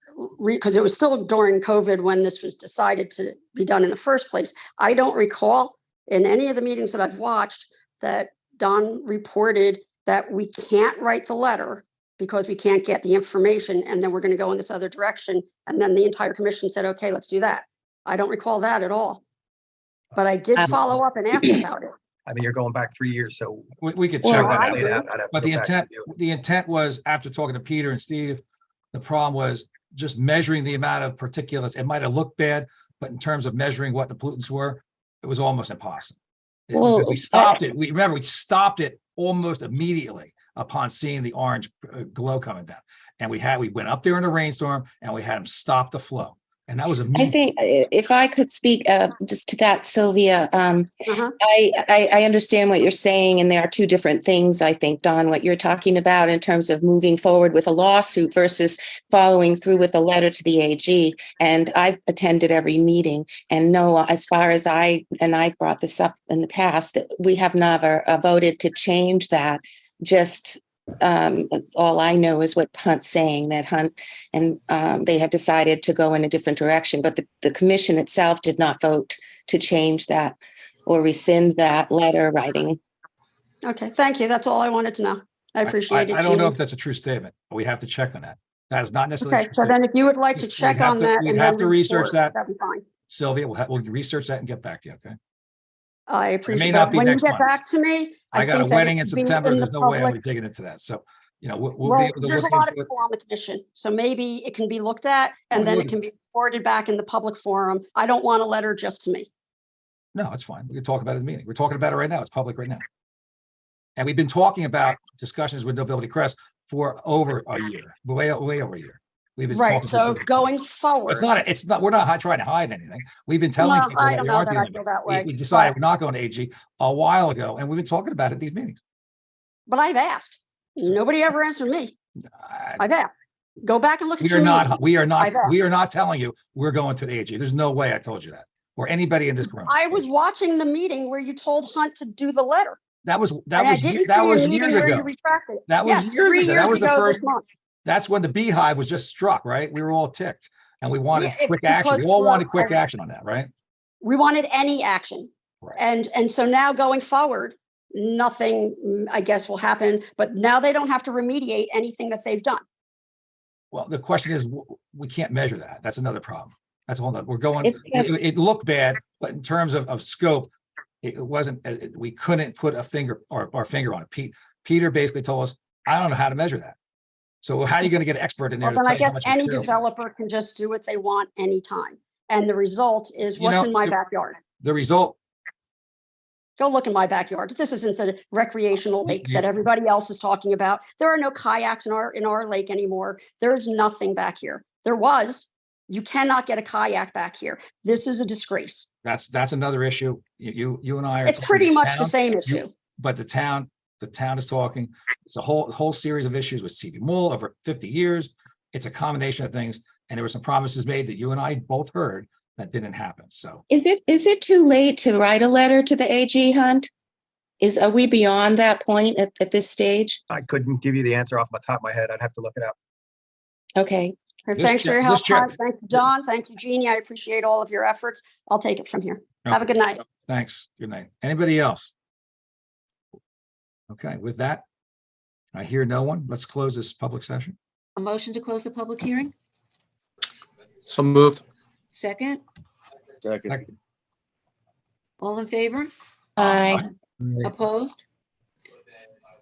because it was still during COVID when this was decided to be done in the first place. I don't recall in any of the meetings that I've watched that Don reported that we can't write the letter because we can't get the information and then we're going to go in this other direction. And then the entire commission said, okay, let's do that. I don't recall that at all. But I did follow up and ask about it. I mean, you're going back 3 years, so We could Well, check I that agree. out. But the intent was, after talking to Peter and Steve, the problem was just measuring the amount of particulates. It might have looked bad, but in terms of measuring what the pollutants were, it was almost impossible. Well, We stopped it. We stopped it almost immediately upon seeing the orange glow coming down. And we went up there in a rainstorm and we had them stop the flow. And that was I immediate. think if I could speak just to that, Sylvia, I understand what you're saying, and there are two different things, I think, Don, what you're talking about in terms of moving forward with a lawsuit versus following through with a letter to the AG. And I've attended every meeting and know, as far as I brought this up in the past, that we have never voted to change that. Just all I know is what Hunt's saying, that Hunt and they had decided to go in a different direction, but the commission itself did not vote to change that or rescind that letter writing. Okay, thank you. That's all I wanted to know. I appreciate it. I don't know if that's a true statement, but we have to check on that. That is not necessarily. Okay, so then if you would like to check on that, we'd have to research that. That'd be fine. Sylvia, we'll research that and get back to you. Okay. I appreciate not that. be When you next get month. back to me, I got a think that wedding it in should be September. in There's the no way I'm public. digging into that. So, we'll be Well, able to there's a look lot of into it. people on the commission, so maybe it can be looked at and then it can be reported back in the public forum. I don't want a letter just to me. No, it's fine. We can talk about it in the meeting. We're talking about it right now. It's public right now. And we've been talking about discussions with Nobility Crest for over a year, way over a year. We've been Right, talking so to going forward. it's not, we're not trying to hide anything. We've been telling Well, people I that don't we know aren't that I doing feel it. that way. We decided but- we're not going to AG a while ago, and we've been talking about it at these meetings. But I've asked. Nobody ever answered me. I- I've asked. Go back and look at We your are not, meetings. we are not, I've asked. we are not telling you we're going to the AG. There's no way I told you that, or anybody in this room. I was watching the meeting where you told Hunt to do the letter. That was And I didn't see a meeting years where you ago. retracted it. That was Yes, years 3 ago. That years was the ago first. this month. That's when the beehive was just struck, right? We were all ticked and we wanted Yeah, quick action. We because all wanted for- quick action on that, right? We wanted any action. Right. And so now going forward, nothing, I guess, will happen, but now they don't have to remediate anything that they've done. Well, the question is, we can't measure that. That's another problem. That's a whole nother, we're going, It's- it looked bad, but in terms of scope, it wasn't, we couldn't put a finger or finger on it. Peter basically told us, I don't know how to measure that. So how are you going to get an expert in there? Well, to then I tell you how guess much any material's in it? developer can just do what they want anytime. And the result is You what's know, in my backyard. The result, Go look in my backyard. This isn't the recreational lake you- that everybody else is talking about. There are no kayaks in our lake anymore. There's nothing back here. There was. You cannot get a kayak back here. This is a disgrace. that's another issue. You and I are. It's talking pretty to much the town. same You- issue. But the town is talking. It's a whole series of issues with CV Mull over 50 years. It's a combination of things. And there were some promises made that you and I both heard that didn't happen. So Is it too late to write a letter to the AG, Hunt? Are we beyond that point at this stage? I couldn't give you the answer off the top of my head. I'd have to look it up. Okay. This Thanks for your check- help, this check- Hunt. Thank you, Don. Thank you, Jeannie. I appreciate all of your efforts. I'll take it from here. Have a Okay. good night. Thanks. Good night. Anybody else? Okay, with that, I hear no one. Let's close this public session. A motion to close the public hearing? So moved. Second, Second. all in favor? Bye. Opposed?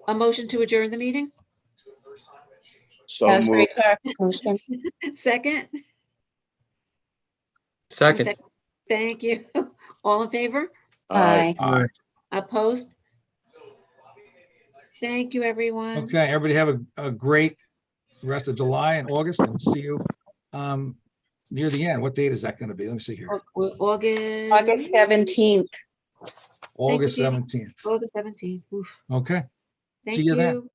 A motion to adjourn the meeting? So moved. Motion. Second? Second. Thank you. All in favor? Bye. All right. Opposed? Thank you, everyone. Okay, everybody have a great rest of July and August, and we'll see you near the end. What date is that going to be? Let me see here. August. August 17th. August Jeannie. 17th. August 17th. Oof. Okay. Thank See you then. you.